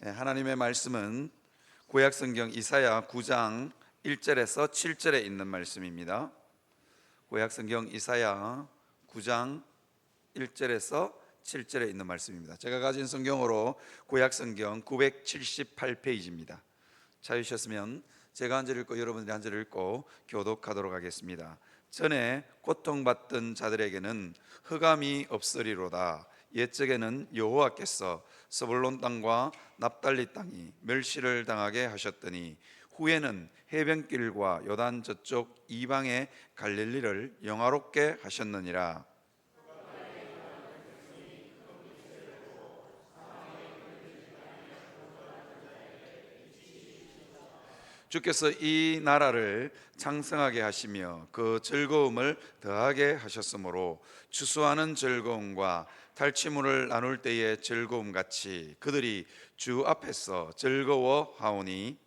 하나님의 말씀은 구약성경 이사야 9장 1절에서 7절에 있는 말씀입니다. 구약성경 이사야 9장 1절에서 7절에 있는 말씀입니다. 제가 가진 성경으로 구약성경 978페이지입니다. 찾으셨으면 제가 한 절 읽고 여러분들이 한 절 읽고 교독하도록 하겠습니다. 전에 고통받던 자들에게는 흑암이 없으리로다. 옛적에는 여호와께서 스불론 땅과 납달리 땅이 멸시를 당하게 하셨더니 후에는 해변길과 요단 저쪽 이방의 갈릴리를 영화롭게 하셨느니라. 주께서 이 나라를 창성하게 하시며 그 즐거움을 더하게 하셨으므로 추수하는 즐거움과 탈취물을 나눌 때의 즐거움 같이 그들이 주 앞에서 즐거워하오니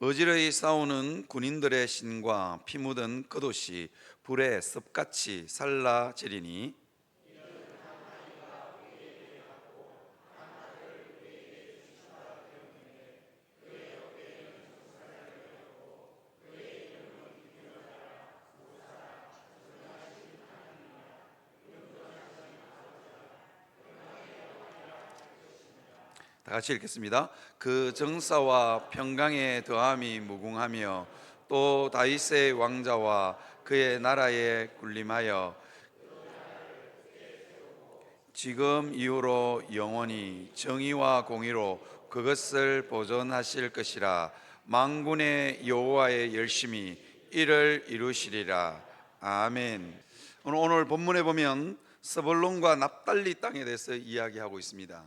어지러이 싸우는 군인들의 신과 피 묻은 겉옷이 불에 습같이 살라지리니 다 같이 읽겠습니다. 그 정사와 평강의 더함이 무궁하며 또 다윗의 왕자와 그의 나라에 군림하여 지금 이후로 영원히 정의와 공의로 그것을 보존하실 것이라. 만군의 여호와의 열심히 이를 이루시리라. 아멘. 오늘 본문에 보면 스불론과 납달리 땅에 대해서 이야기하고 있습니다.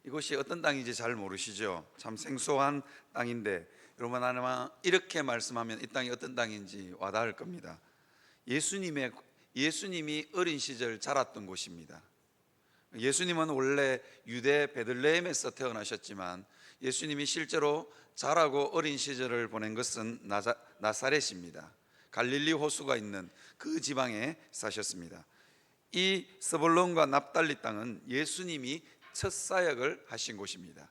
이곳이 어떤 땅인지 잘 모르시죠? 참 생소한 땅인데 여러분 아마 이렇게 말씀하면 이 땅이 어떤 땅인지 와닿을 겁니다. 예수님이 어린 시절 자랐던 곳입니다. 예수님은 원래 유대 베들레헴에서 태어나셨지만 예수님이 실제로 자라고 어린 시절을 보낸 것은 나사렛입니다. 갈릴리 호수가 있는 그 지방에 사셨습니다. 이 스불론과 납달리 땅은 예수님이 첫 사역을 하신 곳입니다.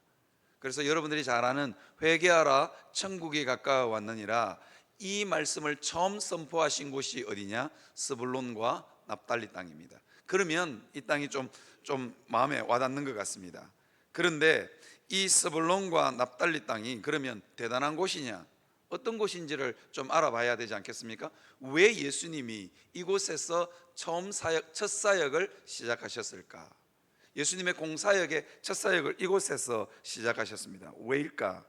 그래서 여러분들이 잘 아는 회개하라 천국이 가까워왔느니라, 이 말씀을 처음 선포하신 곳이 어디냐? 스불론과 납달리 땅입니다. 그러면 이 땅이 좀 마음에 와닿는 것 같습니다. 그런데 이 스불론과 납달리 땅이 그러면 대단한 곳이냐? 어떤 곳인지를 좀 알아봐야 되지 않겠습니까? 왜 예수님이 이곳에서 첫 사역을 시작하셨을까? 예수님의 공사역의 첫 사역을 이곳에서 시작하셨습니다. 왜일까?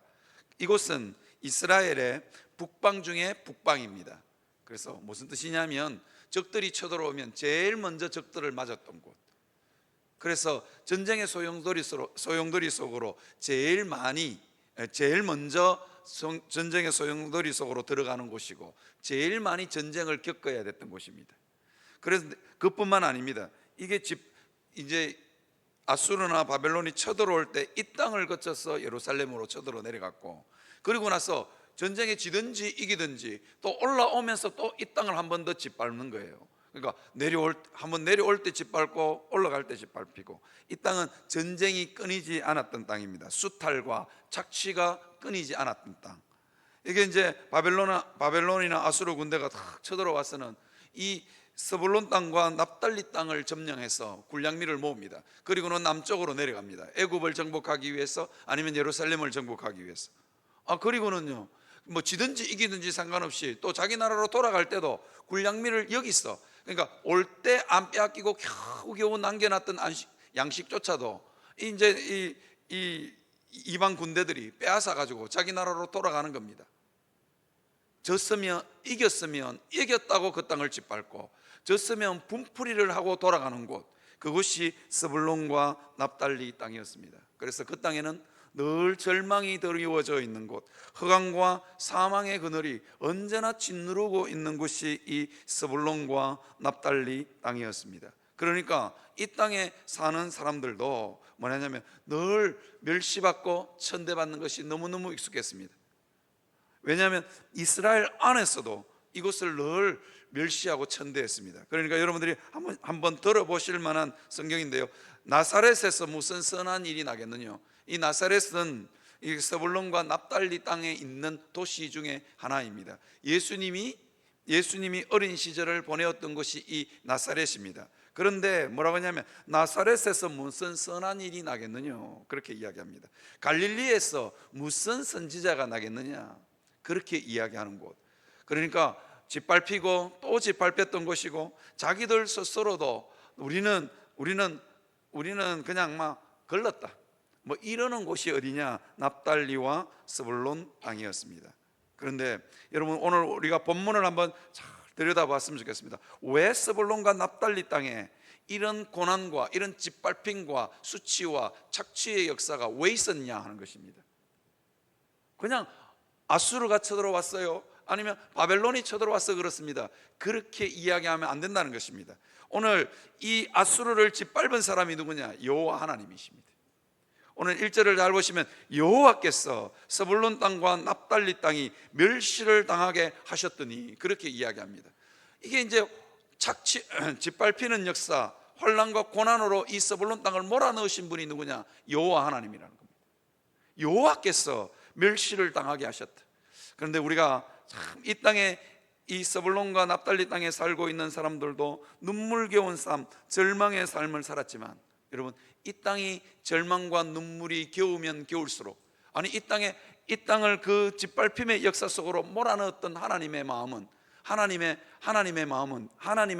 이곳은 이스라엘의 북방 중에 북방입니다. 그래서 무슨 뜻이냐면 적들이 쳐들어오면 제일 먼저 적들을 맞았던 곳. 그래서 전쟁의 소용돌이 속으로 제일 먼저 전쟁의 소용돌이 속으로 들어가는 곳이고 제일 많이 전쟁을 겪어야 됐던 곳입니다. 그래서 그뿐만 아닙니다. 이게 이제 아수르나 바벨론이 쳐들어올 때 이 땅을 거쳐서 예루살렘으로 쳐들어 내려갔고, 그리고 나서 전쟁에 지든지 이기든지 또 올라오면서 또 이 땅을 한 번 더 짓밟는 거예요. 그러니까 한번 내려올 때 짓밟고 올라갈 때 짓밟히고, 이 땅은 전쟁이 끊이지 않았던 땅입니다. 수탈과 착취가 끊이지 않았던 땅. 이게 이제 바벨론이나 아수르 군대가 탁 쳐들어와서는 이 스불론 땅과 납달리 땅을 점령해서 군량미를 모읍니다. 그리고는 남쪽으로 내려갑니다. 애굽을 정복하기 위해서, 아니면 예루살렘을 정복하기 위해서. 그리고는요, 뭐 지든지 이기든지 상관없이 또 자기 나라로 돌아갈 때도 군량미를 여기서, 그러니까 올 때 안 빼앗기고 겨우겨우 남겨놨던 양식조차도 이제 이 이방 군대들이 빼앗아 가지고 자기 나라로 돌아가는 겁니다. 이겼으면 이겼다고 그 땅을 짓밟고, 졌으면 분풀이를 하고 돌아가는 곳, 그곳이 스불론과 납달리 땅이었습니다. 그래서 그 땅에는 늘 절망이 드리워져 있는 곳, 흑암과 사망의 그늘이 언제나 짓누르고 있는 곳이 이 스불론과 납달리 땅이었습니다. 그러니까 이 땅에 사는 사람들도 뭐냐면 늘 멸시받고 천대받는 것이 너무너무 익숙했습니다. 왜냐하면 이스라엘 안에서도 이것을 늘 멸시하고 천대했습니다. 그러니까 여러분들이 한번 들어보실 만한 성경인데요, 나사렛에서 무슨 선한 일이 나겠느냐. 이 나사렛은 이 스불론과 납달리 땅에 있는 도시 중에 하나입니다. 예수님이 어린 시절을 보내었던 곳이 이 나사렛입니다. 그런데 뭐라고 하냐면 나사렛에서 무슨 선한 일이 나겠느냐, 그렇게 이야기합니다. 갈릴리에서 무슨 선지자가 나겠느냐, 그렇게 이야기하는 곳. 그러니까 짓밟히고 또 짓밟혔던 곳이고, 자기들 스스로도 우리는 그냥 막 걸렀다, 뭐 이러는 곳이 어디냐, 납달리와 스불론 땅이었습니다. 그런데 여러분, 오늘 우리가 본문을 한번 잘 들여다봤으면 좋겠습니다. 왜 스불론과 납달리 땅에 이런 고난과 이런 짓밟힘과 수치와 착취의 역사가 왜 있었냐 하는 것입니다. 그냥 아수르가 쳐들어왔어요, 아니면 바벨론이 쳐들어와서 그렇습니다, 그렇게 이야기하면 안 된다는 것입니다. 오늘 이 아수르를 짓밟은 사람이 누구냐? 여호와 하나님이십니다. 오늘 1절을 잘 보시면 여호와께서 스불론 땅과 납달리 땅이 멸시를 당하게 하셨더니, 그렇게 이야기합니다. 이게 이제 짓밟히는 역사, 환난과 고난으로 이 스불론 땅을 몰아넣으신 분이 누구냐? 여호와 하나님이라는 겁니다. 여호와께서 멸시를 당하게 하셨다. 그런데 우리가 참 이 땅에, 이 스불론과 납달리 땅에 살고 있는 사람들도 눈물겨운 삶, 절망의 삶을 살았지만, 여러분, 이 땅이 절망과 눈물이 겨우면 겨울수록, 아니 이 땅을 그 짓밟힘의 역사 속으로 몰아넣었던 하나님의 마음은, 하나님의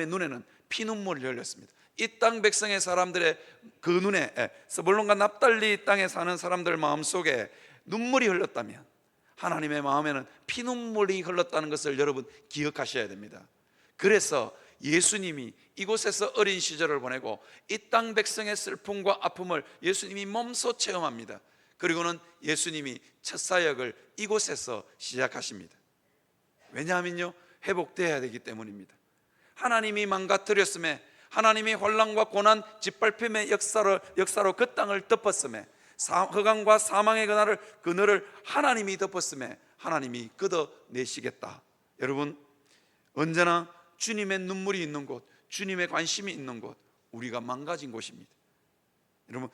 눈에는 피눈물이 흘렸습니다. 이 땅 백성의 사람들의 그 눈에, 스불론과 납달리 땅에 사는 사람들 마음속에 눈물이 흘렀다면, 하나님의 마음에는 피눈물이 흘렀다는 것을 여러분 기억하셔야 됩니다. 그래서 예수님이 이곳에서 어린 시절을 보내고 이 땅 백성의 슬픔과 아픔을 예수님이 몸소 체험합니다. 그리고는 예수님이 첫 사역을 이곳에서 시작하십니다. 왜냐하면요, 회복되어야 되기 때문입니다. 하나님이 망가뜨렸음에, 하나님이 환난과 고난, 짓밟힘의 역사로 그 땅을 덮었음에, 흑암과 사망의 그늘을 하나님이 덮었음에 하나님이 걷어내시겠다. 여러분, 언제나 주님의 눈물이 있는 곳, 주님의 관심이 있는 곳, 우리가 망가진 곳입니다. 여러분,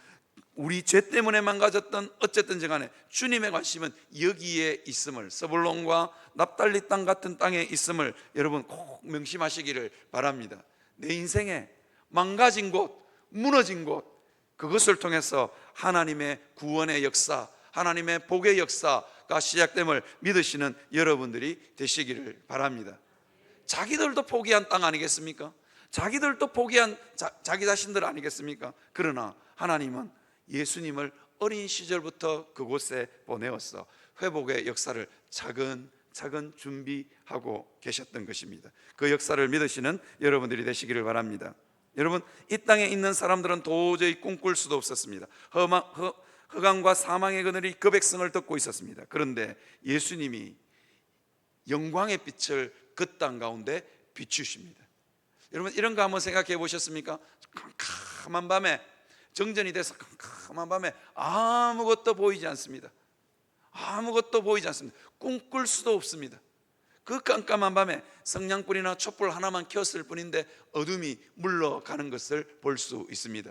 우리 죄 때문에 망가졌던 어쨌든지 간에 주님의 관심은 여기에 있음을, 스불론과 납달리 땅 같은 땅에 있음을 여러분 꼭 명심하시기를 바랍니다. 내 인생에 망가진 곳, 무너진 곳, 그것을 통해서 하나님의 구원의 역사, 하나님의 복의 역사가 시작됨을 믿으시는 여러분들이 되시기를 바랍니다. 자기들도 포기한 땅 아니겠습니까? 자기들도 포기한 자기 자신들 아니겠습니까? 그러나 하나님은 예수님을 어린 시절부터 그곳에 보내어서 회복의 역사를 차근차근 준비하고 계셨던 것입니다. 그 역사를 믿으시는 여러분들이 되시기를 바랍니다. 여러분, 이 땅에 있는 사람들은 도저히 꿈꿀 수도 없었습니다. 흑암과 사망의 그늘이 그 백성을 덮고 있었습니다. 그런데 예수님이 영광의 빛을 그 땅 가운데 비추십니다. 여러분, 이런 거 한번 생각해 보셨습니까? 캄캄한 밤에, 정전이 돼서 캄캄한 밤에 아무것도 보이지 않습니다. 아무것도 보이지 않습니다. 꿈꿀 수도 없습니다. 그 깜깜한 밤에 성냥불이나 촛불 하나만 켰을 뿐인데 어둠이 물러가는 것을 볼 수 있습니다.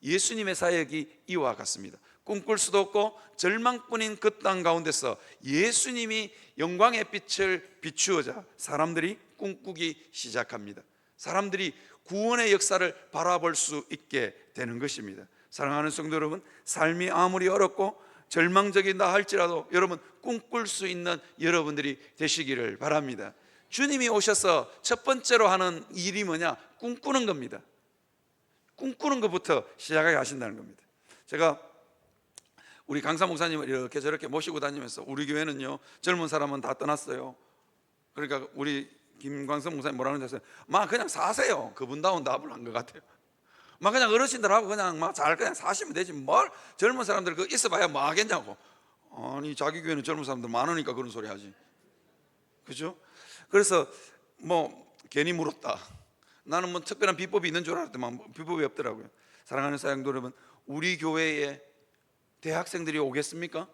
예수님의 사역이 이와 같습니다. 꿈꿀 수도 없고 절망뿐인 그 땅 가운데서 예수님이 영광의 빛을 비추어자 사람들이 꿈꾸기 시작합니다. 사람들이 구원의 역사를 바라볼 수 있게 되는 것입니다. 사랑하는 성도 여러분, 삶이 아무리 어렵고 절망적이다 할지라도 여러분 꿈꿀 수 있는 여러분들이 되시기를 바랍니다. 주님이 오셔서 첫 번째로 하는 일이 뭐냐? 꿈꾸는 겁니다. 꿈꾸는 것부터 시작하게 하신다는 겁니다. 제가 우리 강사 목사님을 이렇게 저렇게 모시고 다니면서, 우리 교회는요 젊은 사람은 다 떠났어요. 그러니까 우리 김광석 목사님 뭐라는 줄 아세요? 막 그냥 사세요. 그분다운 답을 한 것 같아요. 막 그냥 어르신들하고 그냥 막 잘 그냥 사시면 되지, 뭘 젊은 사람들 그 있어봐야 뭐 하겠냐고. 아니, 자기 교회는 젊은 사람들 많으니까 그런 소리 하지, 그죠? 그래서 뭐 괜히 물었다. 나는 뭐 특별한 비법이 있는 줄 알았더만 비법이 없더라고요. 사랑하는 사랑도 여러분, 우리 교회에 대학생들이 오겠습니까?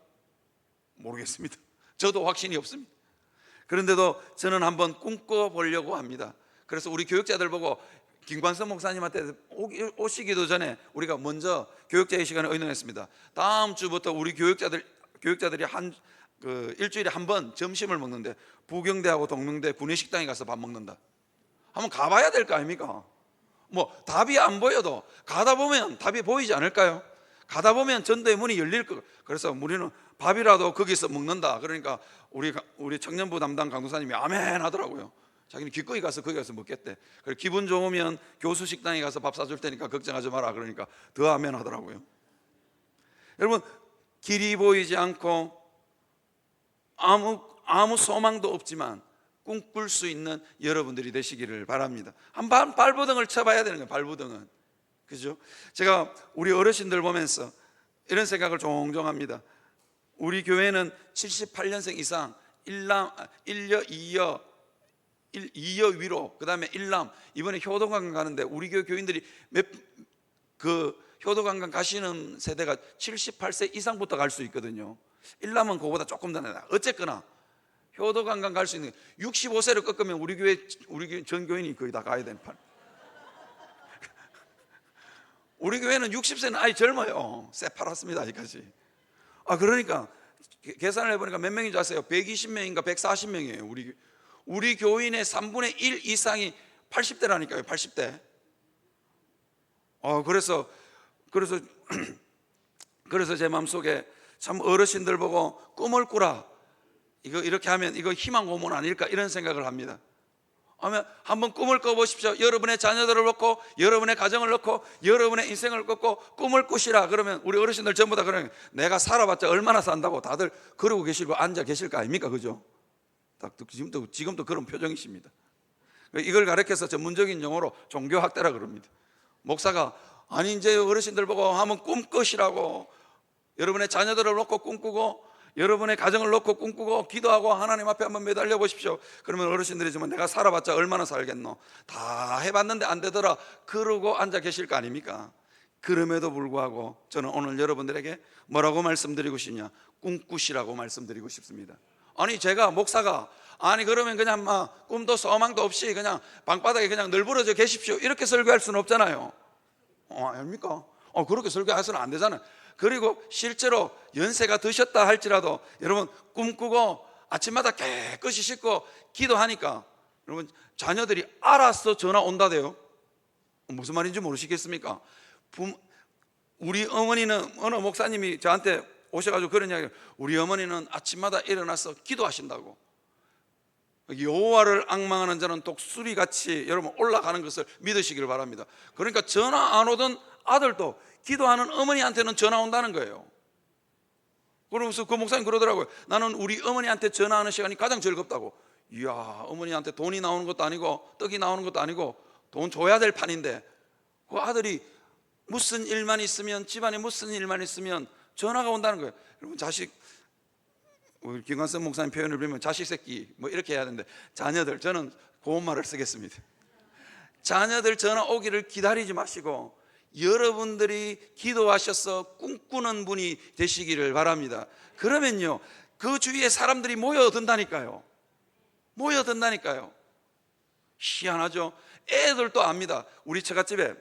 모르겠습니다. 저도 확신이 없습니다. 그런데도 저는 한번 꿈꿔보려고 합니다. 그래서 우리 교육자들 보고 김광석 목사님한테 오시기도 전에 우리가 먼저 교육자의 시간에 의논했습니다. 다음 주부터 우리 교육자들이 일주일에 한 번 점심을 먹는데 부경대하고 동명대 구내식당에 가서 밥 먹는다. 한번 가봐야 될 거 아닙니까? 뭐 답이 안 보여도 가다 보면 답이 보이지 않을까요? 가다 보면 전도의 문이 열릴 거. 그래서 우리는 밥이라도 거기서 먹는다. 그러니까 우리 청년부 담당 강도사님이 아멘 하더라고요. 자기는 기꺼이 가서 거기 가서 먹겠대. 그래서 기분 좋으면 교수 식당에 가서 밥 사줄 테니까 걱정하지 마라. 그러니까 더 아멘 하더라고요. 여러분, 길이 보이지 않고 아무 소망도 없지만 꿈꿀 수 있는 여러분들이 되시기를 바랍니다. 한번 발버둥을 쳐봐야 되는 거예요. 발버둥은. 그죠? 제가 우리 어르신들 보면서 이런 생각을 종종 합니다. 우리 교회는 78년생 이상 1여 2여 위로, 그 다음에 1남, 이번에 효도관광 가는데 우리 교회 교인들이 효도관광 가시는 세대가 78세 이상부터 갈 수 있거든요. 1남은 그거보다 조금 더 나아요. 어쨌거나 효도관광 갈 수 있는 65세를 꺾으면 우리 교회 전 교인이 거의 다 가야 되는 판. 우리 교회는 60세는 아예 젊어요. 새파랗습니다 아직까지. 그러니까 계산을 해보니까 몇 명인지 아세요? 120명인가 140명이에요. 우리 교인의 3분의 1 이상이 80대라니까요. 80대. 그래서 제 마음속에 참 어르신들 보고 꿈을 꾸라, 이렇게 하면 이거 희망 고문 아닐까, 이런 생각을 합니다. 한번 꿈을 꿔보십시오. 여러분의 자녀들을 놓고, 여러분의 가정을 놓고, 여러분의 인생을 놓고 꿈을 꾸시라. 그러면 우리 어르신들 전부 다 그러면 내가 살아봤자 얼마나 산다고 다들 그러고 계시고 앉아 계실 거 아닙니까? 그죠? 지금도 그런 표정이십니다. 이걸 가르쳐서 전문적인 용어로 종교학대라 그럽니다. 목사가 아니 이제 어르신들 보고 한번 꿈꾸시라고, 여러분의 자녀들을 놓고 꿈꾸고 여러분의 가정을 놓고 꿈꾸고 기도하고 하나님 앞에 한번 매달려 보십시오. 그러면 어르신들이 지금 내가 살아봤자 얼마나 살겠노, 다 해봤는데 안 되더라, 그러고 앉아 계실 거 아닙니까? 그럼에도 불구하고 저는 오늘 여러분들에게 뭐라고 말씀드리고 싶냐, 꿈꾸시라고 말씀드리고 싶습니다. 아니 제가 목사가 그러면 그냥 막 꿈도 소망도 없이 그냥 방바닥에 그냥 널브러져 계십시오 이렇게 설교할 수는 없잖아요. 아닙니까? 그렇게 설교해서는 안 되잖아요. 그리고 실제로 연세가 드셨다 할지라도 여러분 꿈꾸고 아침마다 깨끗이 씻고 기도하니까 여러분 자녀들이 알아서 전화 온다대요. 무슨 말인지 모르시겠습니까? 우리 어머니는, 어느 목사님이 저한테 오셔가지고 그런 이야기를, 우리 어머니는 아침마다 일어나서 기도하신다고. 여호와를 앙망하는 자는 독수리같이 여러분 올라가는 것을 믿으시기를 바랍니다. 그러니까 전화 안 오던 아들도 기도하는 어머니한테는 전화 온다는 거예요. 그러면서 그 목사님 그러더라고요. 나는 우리 어머니한테 전화하는 시간이 가장 즐겁다고. 이야, 어머니한테 돈이 나오는 것도 아니고 떡이 나오는 것도 아니고 돈 줘야 될 판인데 그 아들이 무슨 일만 있으면, 집안에 무슨 일만 있으면 전화가 온다는 거예요. 여러분 우리 김관석 목사님 표현을 빌면 자식 새끼 뭐 이렇게 해야 되는데, 자녀들, 저는 고운 말을 쓰겠습니다. 자녀들 전화 오기를 기다리지 마시고 여러분들이 기도하셔서 꿈꾸는 분이 되시기를 바랍니다. 그러면요 그 주위에 사람들이 모여든다니까요. 희한하죠. 애들도 압니다. 우리 처갓집에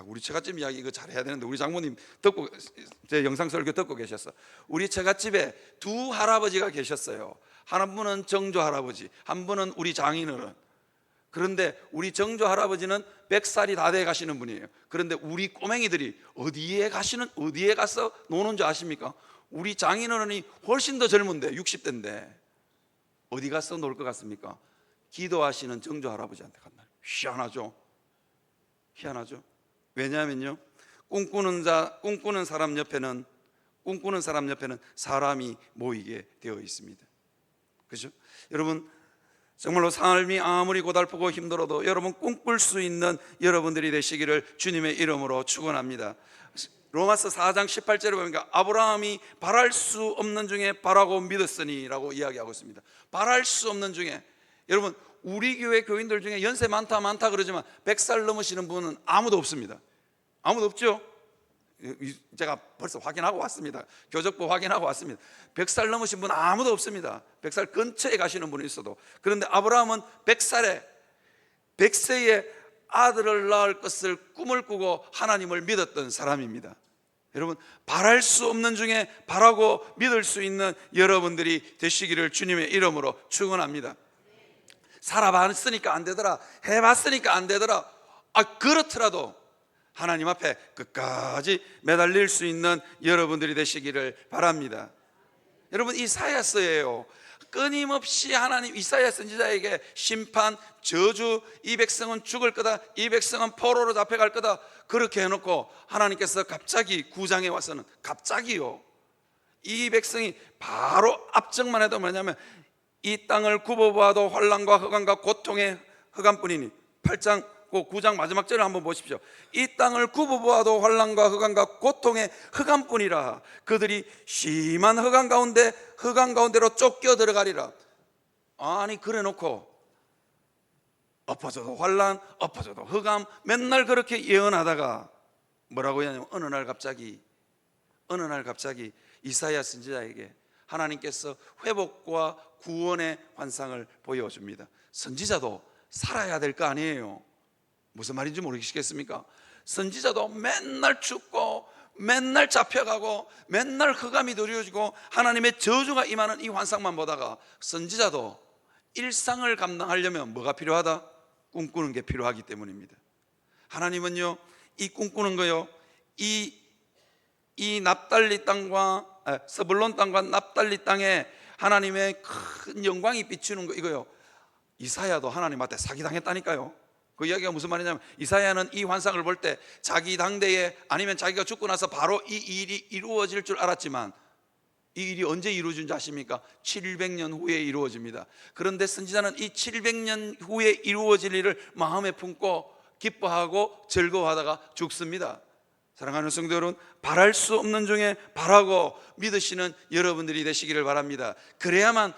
우리 처갓집 이야기 이거 잘해야 되는데 우리 장모님 제 영상 설교 듣고 계셨어. 우리 처갓집에 두 할아버지가 계셨어요. 한 분은 정조 할아버지, 한 분은 우리 장인어른. 그런데 우리 정조 할아버지는 100살이 다 돼 가시는 분이에요. 그런데 우리 꼬맹이들이 어디에 가서 노는 줄 아십니까? 우리 장인어른이 훨씬 더 젊은데 60대인데 어디 가서 놀 것 같습니까? 기도하시는 정조 할아버지한테 간다. 희한하죠. 왜냐하면요 꿈꾸는 사람 옆에는 사람이 모이게 되어 있습니다. 그죠? 여러분 정말로 삶이 아무리 고달프고 힘들어도 여러분 꿈꿀 수 있는 여러분들이 되시기를 주님의 이름으로 축원합니다. 로마서 4장 18절에 보니까 아브라함이 바랄 수 없는 중에 바라고 믿었으니 라고 이야기하고 있습니다. 바랄 수 없는 중에, 여러분 우리 교회 교인들 중에 연세 많다 그러지만 100살 넘으시는 분은 아무도 없습니다. 아무도 없죠? 제가 벌써 확인하고 왔습니다. 교적부 확인하고 왔습니다. 100살 넘으신 분 아무도 없습니다. 100살 근처에 가시는 분이 있어도. 그런데 아브라함은 100세에 아들을 낳을 것을 꿈을 꾸고 하나님을 믿었던 사람입니다. 여러분, 바랄 수 없는 중에 바라고 믿을 수 있는 여러분들이 되시기를 주님의 이름으로 축원합니다. 살아봤으니까 안 되더라, 해봤으니까 안 되더라, 그렇더라도 하나님 앞에 끝까지 매달릴 수 있는 여러분들이 되시기를 바랍니다. 여러분, 이사야서예요. 끊임없이 하나님 이사야 선지자에게 심판, 저주, 이 백성은 죽을 거다, 이 백성은 포로로 잡혀갈 거다, 그렇게 해놓고 하나님께서 갑자기 9장에 와서는 갑자기요, 이 백성이 바로 앞정만 해도 뭐냐면 이 땅을 굽어보아도 환난과 흑암과 고통의 흑암뿐이니, 8장 9장 마지막 절을 한번 보십시오. 이 땅을 굽어보아도 환난과 흑암과 고통의 흑암뿐이라. 그들이 심한 흑암 가운데로 쫓겨 들어가리라. 아니, 그래 놓고 엎어져도 환난, 엎어져도 흑암, 맨날 그렇게 예언하다가 뭐라고 하냐면 어느 날 갑자기 이사야 선지자에게 하나님께서 회복과 구원의 환상을 보여줍니다. 선지자도 살아야 될 거 아니에요. 무슨 말인지 모르시겠습니까? 선지자도 맨날 죽고 맨날 잡혀가고 맨날 흑암이 두려워지고 하나님의 저주가 임하는 이 환상만 보다가 선지자도 일상을 감당하려면 뭐가 필요하다? 꿈꾸는 게 필요하기 때문입니다. 하나님은요, 이 꿈꾸는 거요, 이 납달리 땅과 스불론 땅과 납달리 땅에 하나님의 큰 영광이 비추는 거, 이거요, 이사야도 하나님 앞에 사기당했다니까요. 그 이야기가 무슨 말이냐면 이사야는 이 환상을 볼 때 자기 당대에 아니면 자기가 죽고 나서 바로 이 일이 이루어질 줄 알았지만 이 일이 언제 이루어진지 아십니까? 700년 후에 이루어집니다. 그런데 선지자는 이 700년 후에 이루어질 일을 마음에 품고 기뻐하고 즐거워하다가 죽습니다. 사랑하는 성도 여러분, 바랄 수 없는 중에 바라고 믿으시는 여러분들이 되시기를 바랍니다. 그래야만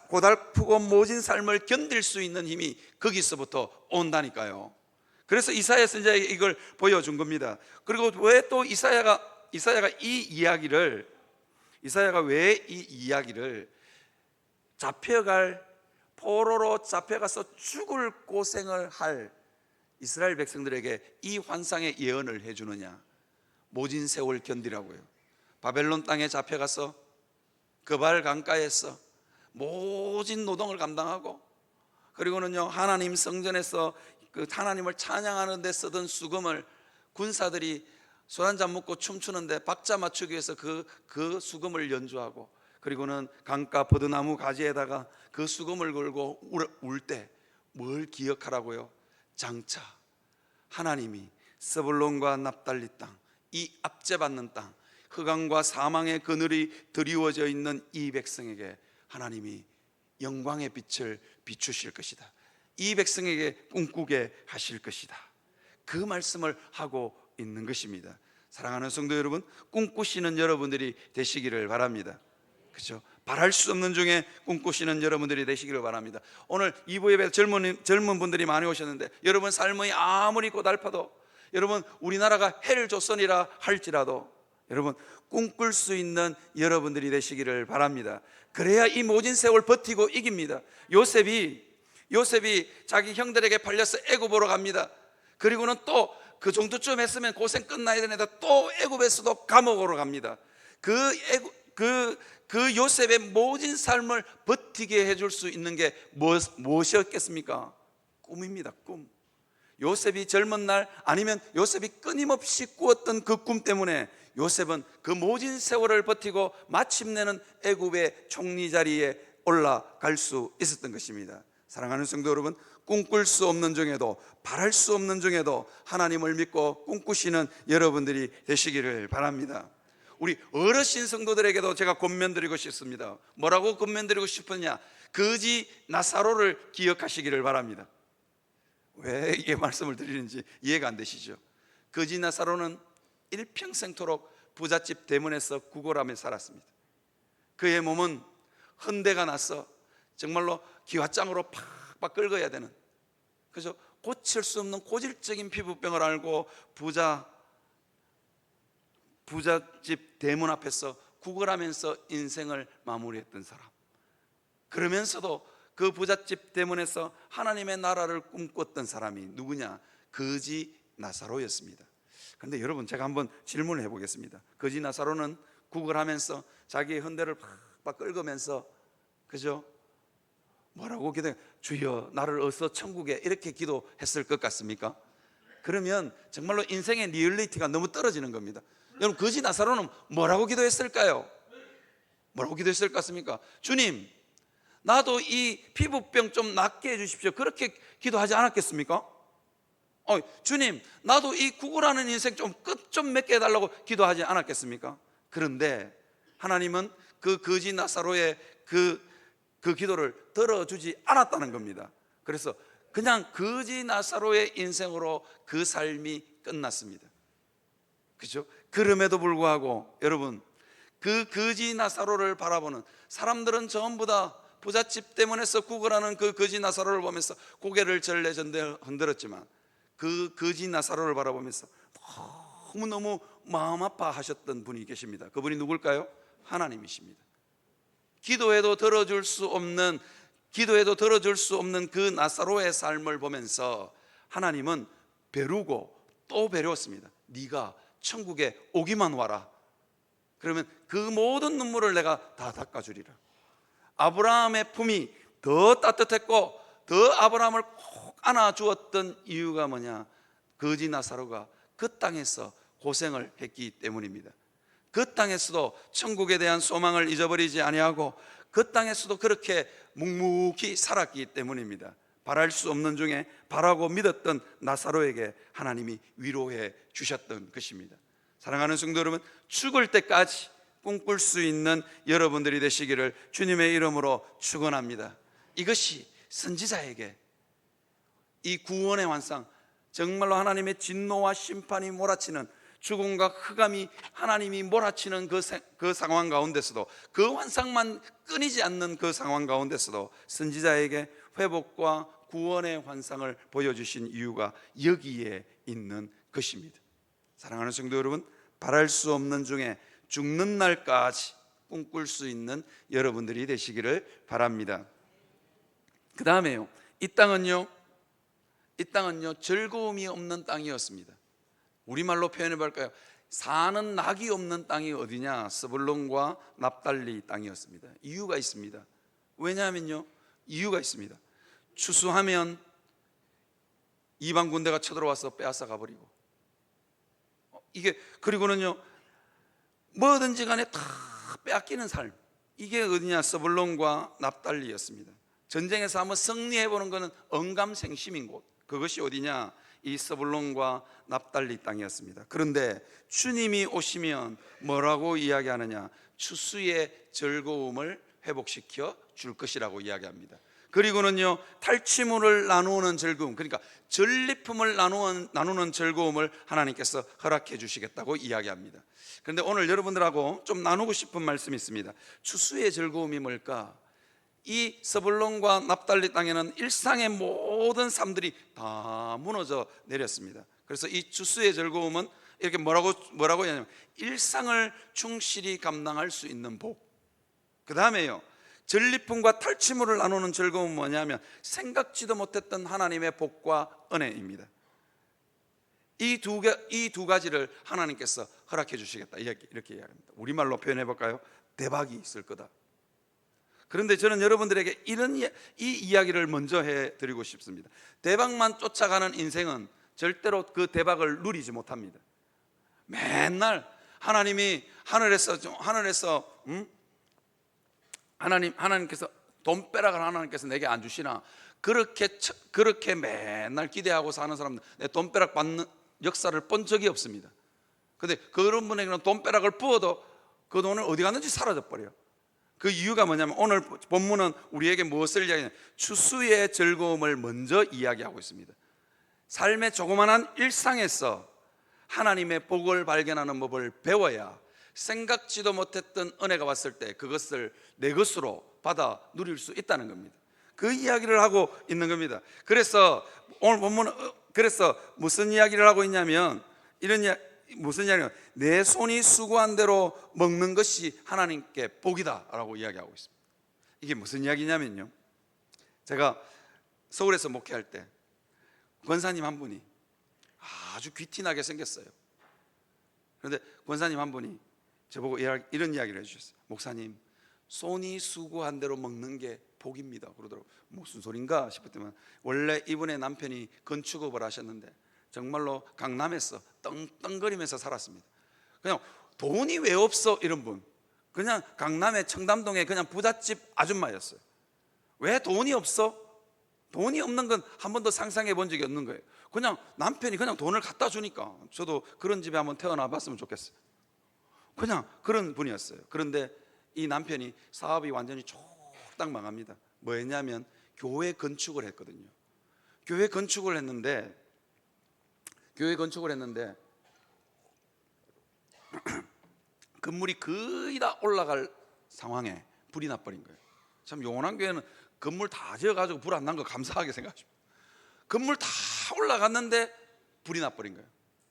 고달프고 모진 삶을 견딜 수 있는 힘이 거기서부터 온다니까요. 그래서 이사야 선지자에게 이걸 보여준 겁니다. 그리고 왜 또 이사야가 왜 이 이야기를 잡혀갈, 포로로 잡혀가서 죽을 고생을 할 이스라엘 백성들에게 이 환상의 예언을 해주느냐? 모진 세월 견디라고요. 바벨론 땅에 잡혀가서 그발 강가에서 모진 노동을 감당하고, 그리고는요, 하나님 성전에서 그 하나님을 찬양하는 데 쓰던 수금을 군사들이 술 한잔 먹고 춤추는데 박자 맞추기 위해서 그 수금을 연주하고, 그리고는 강가 버드나무 가지에다가 그 수금을 걸고 울 때 뭘 기억하라고요? 장차 하나님이 스불론과 납달리 땅, 이 압제받는 땅, 흑암과 사망의 그늘이 드리워져 있는 이 백성에게 하나님이 영광의 빛을 비추실 것이다, 이 백성에게 꿈꾸게 하실 것이다, 그 말씀을 하고 있는 것입니다. 사랑하는 성도 여러분, 꿈꾸시는 여러분들이 되시기를 바랍니다. 그렇죠? 바랄 수 없는 중에 꿈꾸시는 여러분들이 되시기를 바랍니다. 오늘 2부 예배 젊은 분들이 많이 오셨는데, 여러분 삶이 아무리 고달파도, 여러분 우리나라가 헬조선이라 할지라도 여러분 꿈꿀 수 있는 여러분들이 되시기를 바랍니다. 그래야 이 모진 세월 버티고 이깁니다. 요셉이 자기 형들에게 팔려서 애굽으로 갑니다. 그리고는 또 그 정도쯤 했으면 고생 끝나야 되는데 또 애굽에서도 감옥으로 갑니다. 그 요셉의 모진 삶을 버티게 해줄 수 있는 게 무엇이었겠습니까? 꿈입니다. 꿈. 요셉이 젊은 날, 아니면 요셉이 끊임없이 꾸었던 그 꿈 때문에 요셉은 그 모진 세월을 버티고 마침내는 애굽의 총리 자리에 올라갈 수 있었던 것입니다. 사랑하는 성도 여러분, 꿈꿀 수 없는 중에도, 바랄 수 없는 중에도 하나님을 믿고 꿈꾸시는 여러분들이 되시기를 바랍니다. 우리 어르신 성도들에게도 제가 권면드리고 싶습니다. 뭐라고 권면드리고 싶으냐? 거지 나사로를 기억하시기를 바랍니다. 왜 이 말씀을 드리는지 이해가 안 되시죠? 거지 나사로는 일평생토록 부잣집 대문에서 구걸하며 살았습니다. 그의 몸은 헌대가 나서 정말로 기와장으로 팍팍 긁어야 되는, 그래서 고칠 수 없는 고질적인 피부병을 앓고 부자 부잣집 대문 앞에서 구걸하면서 인생을 마무리했던 사람, 그러면서도 그 부잣집 대문에서 하나님의 나라를 꿈꿨던 사람이 누구냐? 거지 나사로였습니다. 그런데 여러분, 제가 한번 질문을 해보겠습니다. 거지 나사로는 구걸하면서 자기의 헌대를 팍팍 긁으면서, 그죠? 뭐라고 기도해? 주여 나를 어서 천국에, 이렇게 기도했을 것 같습니까? 그러면 정말로 인생의 리얼리티가 너무 떨어지는 겁니다. 여러분, 거지 나사로는 뭐라고 기도했을까요? 뭐라고 기도했을 것 같습니까? 주님, 나도 이 피부병 좀 낫게 해주십시오, 그렇게 기도하지 않았겠습니까? 주님, 나도 이 구걸하는 인생 좀 끝 좀 맺게 해달라고 기도하지 않았겠습니까? 그런데 하나님은 그 거지 나사로의 그 기도를 들어주지 않았다는 겁니다. 그래서 그냥 거지 나사로의 인생으로 그 삶이 끝났습니다. 그렇죠? 그럼에도 불구하고 여러분, 그 거지 나사로를 바라보는 사람들은 전부 다 부잣집 대문에서 구걸하는 그 거지 나사로를 보면서 고개를 절레절레 흔들었지만, 그 거지 나사로를 바라보면서 너무너무 마음 아파하셨던 분이 계십니다. 그분이 누굴까요? 하나님이십니다. 기도해도 들어줄 수 없는 그 나사로의 삶을 보면서 하나님은 배루고 또 배루었습니다. 네가 천국에 오기만 와라. 그러면 그 모든 눈물을 내가 다 닦아주리라. 아브라함의 품이 더 따뜻했고 더 아브라함을 꼭 안아주었던 이유가 뭐냐? 거지 나사로가 그 땅에서 고생을 했기 때문입니다. 그 땅에서도 천국에 대한 소망을 잊어버리지 아니하고 그 땅에서도 그렇게 묵묵히 살았기 때문입니다. 바랄 수 없는 중에 바라고 믿었던 나사로에게 하나님이 위로해 주셨던 것입니다. 사랑하는 성도 여러분, 죽을 때까지 꿈꿀 수 있는 여러분들이 되시기를 주님의 이름으로 축원합니다. 이것이 선지자에게 이 구원의 환상, 정말로 하나님의 진노와 심판이 몰아치는, 죽음과 흑암이 하나님이 몰아치는 그 상황 가운데서도, 그 환상만 끊이지 않는 그 상황 가운데서도 선지자에게 회복과 구원의 환상을 보여주신 이유가 여기에 있는 것입니다. 사랑하는 성도 여러분, 바랄 수 없는 중에 죽는 날까지 꿈꿀 수 있는 여러분들이 되시기를 바랍니다. 그 다음에요, 이 땅은요 즐거움이 없는 땅이었습니다. 우리말로 표현해 볼까요? 사는 낙이 없는 땅이 어디냐? 스불론과 납달리 땅이었습니다. 이유가 있습니다. 왜냐하면요, 이유가 있습니다. 추수하면 이방 군대가 쳐들어와서 빼앗아 가버리고, 그리고는요, 뭐든지 간에 다 빼앗기는 삶, 이게 어디냐? 스불론과 납달리였습니다. 전쟁에서 한번 승리해 보는 것은 언감생심인 곳, 그것이 어디냐? 이 스불론과 납달리 땅이었습니다. 그런데 주님이 오시면 뭐라고 이야기하느냐? 추수의 즐거움을 회복시켜 줄 것이라고 이야기합니다. 그리고는요, 탈취물을 나누는 즐거움, 그러니까 전리품을 나누는 즐거움을 하나님께서 허락해 주시겠다고 이야기합니다. 그런데 오늘 여러분들하고 좀 나누고 싶은 말씀이 있습니다. 추수의 즐거움이 뭘까? 이 스불론과 납달리 땅에는 일상의 모든 삶들이 다 무너져 내렸습니다. 그래서 이 추수의 즐거움은 이렇게 뭐라고 하냐면 일상을 충실히 감당할 수 있는 복. 그 다음에요, 전리품과 탈취물을 나누는 즐거움은 뭐냐면 생각지도 못했던 하나님의 복과 은혜입니다. 이 두 가지를 하나님께서 허락해 주시겠다, 이렇게 이야기합니다. 우리말로 표현해 볼까요? 대박이 있을 거다. 그런데 저는 여러분들에게 이 이야기를 먼저 해드리고 싶습니다. 대박만 쫓아가는 인생은 절대로 그 대박을 누리지 못합니다. 맨날 하나님께서 돈벼락을 하나님께서 내게 안 주시나, 그렇게 맨날 기대하고 사는 사람들, 내 돈벼락 받는 역사를 본 적이 없습니다. 그런데 그런 분에게는 돈벼락을 부어도 그 돈을 어디 갔는지 사라져 버려요. 그 이유가 뭐냐면 오늘 본문은 우리에게 무엇을 이야기하냐? 추수의 즐거움을 먼저 이야기하고 있습니다. 삶의 조그만한 일상에서 하나님의 복을 발견하는 법을 배워야 생각지도 못했던 은혜가 왔을 때 그것을 내 것으로 받아 누릴 수 있다는 겁니다. 그 이야기를 하고 있는 겁니다. 그래서 오늘 본문은 무슨 이야기를 하고 있냐면 무슨 이야기냐? 내 손이 수고한 대로 먹는 것이 하나님께 복이다라고 이야기하고 있습니다. 이게 무슨 이야기냐면요, 제가 서울에서 목회할 때 권사님 한 분이 아주 귀티나게 생겼어요. 그런데 권사님 한 분이 저보고 이런 이야기를 해주셨어요. 목사님, 손이 수고한 대로 먹는 게 복입니다 그러더라고요. 무슨 소린가 싶었더만 원래 이분의 남편이 건축업을 하셨는데 정말로 강남에서 떵떵거리면서 살았습니다. 그냥 돈이 왜 없어 이런 분, 그냥 강남의 청담동에 그냥 부잣집 아줌마였어요. 왜 돈이 없어? 돈이 없는 건 한 번도 상상해 본 적이 없는 거예요. 그냥 남편이 그냥 돈을 갖다 주니까 저도 그런 집에 한번 태어나 봤으면 좋겠어요. 그냥 그런 분이었어요. 그런데 이 남편이 사업이 완전히 쫄딱 망합니다. 뭐였냐면 교회 건축을 했거든요. 교회 건축을 했는데 건물이 거의 다 올라갈 상황에 불이 나버린 거예요. 참 용원한 교회는 건물 다 지어가지고 불 안 난 거 감사하게 생각하십니다. 건물 다 올라갔는데 불이 나버린 거예요.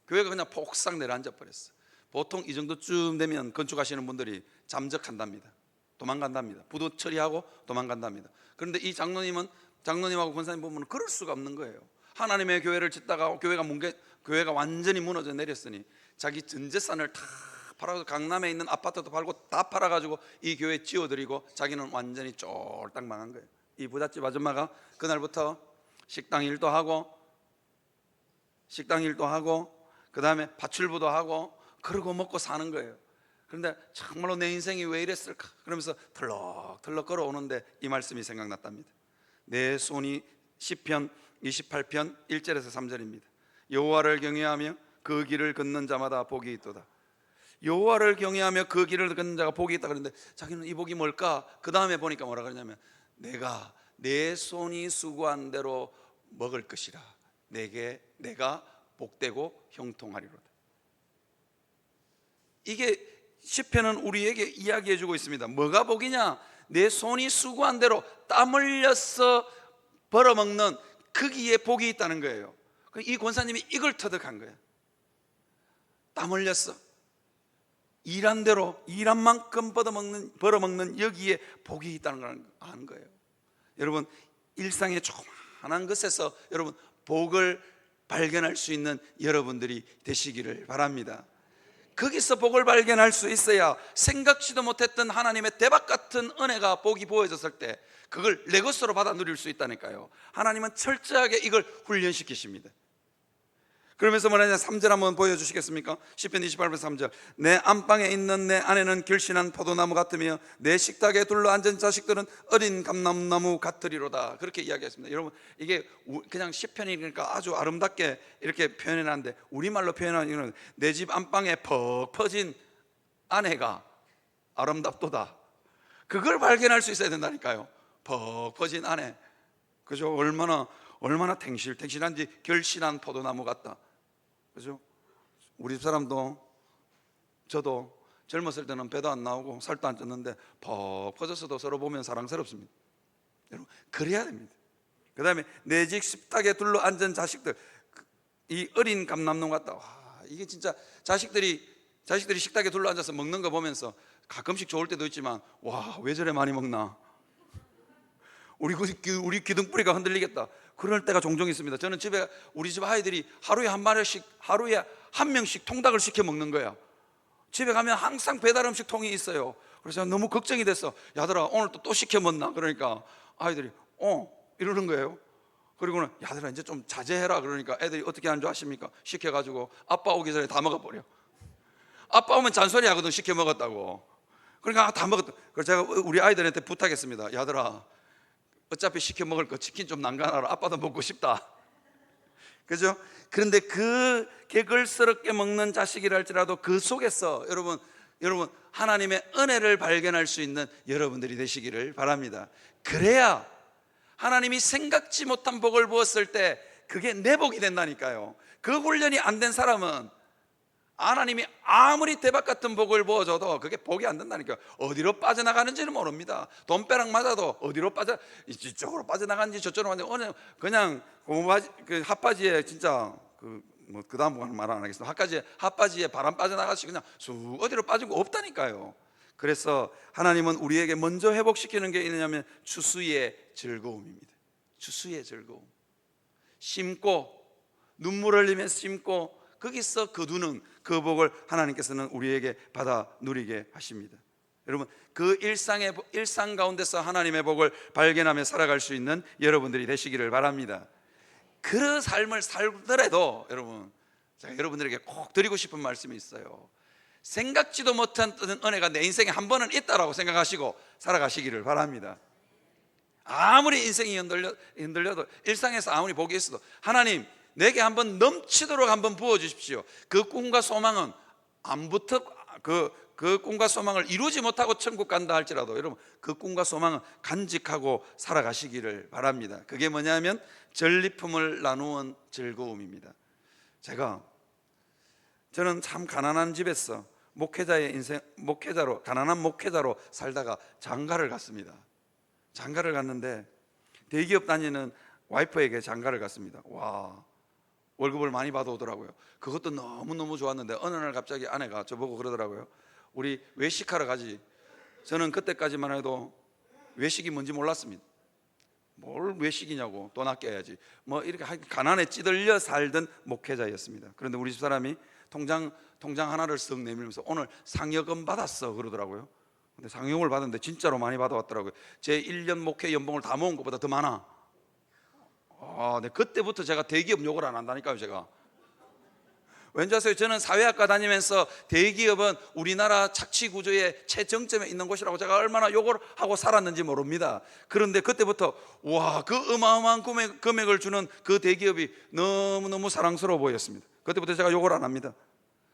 교회가 그냥 폭삭 내려앉아 버렸어요. 보통 이 정도쯤 되면 건축하시는 분들이 잠적한답니다. 도망간답니다. 부도 처리하고 도망간답니다. 그런데 이 장로님하고 권사님 보면 그럴 수가 없는 거예요. 하나님의 교회를 짓다가 교회가 완전히 무너져 내렸으니 자기 전 재산을 다 팔아서 강남에 있는 아파트도 팔고 다 팔아가지고 이 교회 지어드리고 자기는 완전히 쫄딱 망한 거예요. 이 부잣집 아줌마가 그날부터 식당 일도 하고 그 다음에 파출부도 하고 그러고 먹고 사는 거예요. 그런데 정말로 내 인생이 왜 이랬을까 그러면서 털럭털럭 걸어오는데 이 말씀이 생각났답니다. 내 손이 시편 28편 1절에서 3절입니다. 여호와를 경외하며 그 길을 걷는 자마다 복이 있도다. 여호와를 경외하며 그 길을 걷는 자가 복이 있다 그러는데 자기는 이 복이 뭘까? 그 다음에 보니까 뭐라 그러냐면 내가 내 손이 수고한 대로 먹을 것이라 내가 복되고 형통하리로다. 이게 시편은 우리에게 이야기해 주고 있습니다. 뭐가 복이냐? 내 손이 수고한 대로 땀 흘려서 벌어먹는 거기에 복이 있다는 거예요. 이 권사님이 이걸 터득한 거예요. 땀 흘렸어, 일한 대로 일한 만큼 벌어먹는 여기에 복이 있다는 걸 아는 거예요. 여러분, 일상의 조그마한 것에서 여러분 복을 발견할 수 있는 여러분들이 되시기를 바랍니다. 거기서 복을 발견할 수 있어야 생각지도 못했던 하나님의 대박 같은 은혜가 복이 부어졌을 때 그걸 내 것으로 받아 누릴 수 있다니까요. 하나님은 철저하게 이걸 훈련시키십니다. 그러면서 뭐냐면 3절 한번 보여주시겠습니까? 시편 28편 3절 내 안방에 있는 내 아내는 결신한 포도나무 같으며 내 식탁에 둘러앉은 자식들은 어린 감람나무 같으리로다. 그렇게 이야기했습니다. 여러분, 이게 그냥 시편이니까 아주 아름답게 이렇게 표현해놨는데 우리말로 표현하는 내 집 안방에 퍽 퍼진 아내가 아름답도다. 그걸 발견할 수 있어야 된다니까요. 퍽 퍼진 아내, 그죠? 얼마나 탱실탱실한지 결실한 포도나무 같다. 그죠? 우리 집 사람도 저도 젊었을 때는 배도 안 나오고 살도 안 쪘는데 퍽 퍼졌어도 서로 보면 사랑스럽습니다. 여러분, 그래야 됩니다. 그 다음에 내 집 식탁에 둘러앉은 자식들, 이 어린 감람나무 같다. 와, 이게 진짜 자식들이 식탁에 둘러앉아서 먹는 거 보면서 가끔씩 좋을 때도 있지만 와, 왜 저래 많이 먹나, 우리 기둥뿌리가 흔들리겠다, 그럴 때가 종종 있습니다. 저는 우리 집 아이들이 하루에 한 명씩 통닭을 시켜 먹는 거야. 집에 가면 항상 배달 음식 통이 있어요. 그래서 너무 걱정이 됐어. 야들아, 오늘 또 시켜 먹나? 그러니까 아이들이 이러는 거예요. 그리고는 야들아, 이제 좀 자제해라. 그러니까 애들이 어떻게 하는 줄 아십니까? 시켜가지고 아빠 오기 전에 다 먹어버려. 아빠 오면 잔소리 하거든, 시켜 먹었다고. 그러니까 다 먹었다. 그래서 제가 우리 아이들한테 부탁했습니다. 야들아, 어차피 시켜 먹을 거 치킨 좀 남겨놔라. 아빠도 먹고 싶다. 그죠? 그런데 그 개걸스럽게 먹는 자식이라 할지라도 그 속에서 여러분 하나님의 은혜를 발견할 수 있는 여러분들이 되시기를 바랍니다. 그래야 하나님이 생각지 못한 복을 부었을 때 그게 내 복이 된다니까요. 그 훈련이 안 된 사람은 하나님이 아무리 대박 같은 복을 부어줘도 그게 복이 안 된다니까요. 어디로 빠져나가는지는 모릅니다. 돈벼락 맞아도 어디로 이쪽으로 빠져나가는지 저쪽으로 빠져, 그냥 핫바지에 진짜 뭐 그다음 말 안 하겠습니다. 핫바지에 바람 빠져나가시 그냥 쑥 어디로 빠진 거 없다니까요. 그래서 하나님은 우리에게 먼저 회복시키는 게 있느냐면 추수의 즐거움입니다. 추수의 즐거움. 심고 눈물 흘리면서 심고 거기서 거두는 그 복을 하나님께서는 우리에게 받아 누리게 하십니다. 여러분, 그 일상 가운데서 하나님의 복을 발견하며 살아갈 수 있는 여러분들이 되시기를 바랍니다. 그 삶을 살더라도 여러분, 제가 여러분들에게 꼭 드리고 싶은 말씀이 있어요. 생각지도 못한 은혜가 내 인생에 한 번은 있다라고 생각하시고 살아가시기를 바랍니다. 아무리 인생이 흔들려도 일상에서 아무리 복이 있어도 하나님 내게 한번 넘치도록 한번 부어주십시오. 그 꿈과 소망은 안 붙어 그 꿈과 소망을 이루지 못하고 천국 간다 할지라도 여러분 그 꿈과 소망은 간직하고 살아가시기를 바랍니다. 그게 뭐냐면 전리품을 나누는 즐거움입니다. 저는 참 가난한 집에서 가난한 목회자로 살다가 장가를 갔습니다. 장가를 갔는데 대기업 다니는 와이프에게 장가를 갔습니다. 와, 월급을 많이 받아오더라고요. 그것도 너무너무 좋았는데 어느 날 갑자기 아내가 저보고 그러더라고요. 우리 외식하러 가지. 저는 그때까지만 해도 외식이 뭔지 몰랐습니다. 뭘 외식이냐고, 돈 아껴야지 뭐 이렇게 가난에 찌들려 살던 목회자였습니다. 그런데 우리 집사람이 통장 하나를 쓱 내밀면서 오늘 상여금 받았어 그러더라고요. 근데 상여금을 받았는데 진짜로 많이 받아왔더라고요. 제 1년 목회 연봉을 다 모은 것보다 더 많아. 네, 그때부터 제가 대기업 욕을 안 한다니까요. 제가 왠지 아세요? 저는 사회학과 다니면서 대기업은 우리나라 착취 구조의 최정점에 있는 곳이라고 제가 얼마나 욕을 하고 살았는지 모릅니다. 그런데 그때부터 와, 그 어마어마한 금액을 주는 그 대기업이 너무너무 사랑스러워 보였습니다. 그때부터 제가 욕을 안 합니다.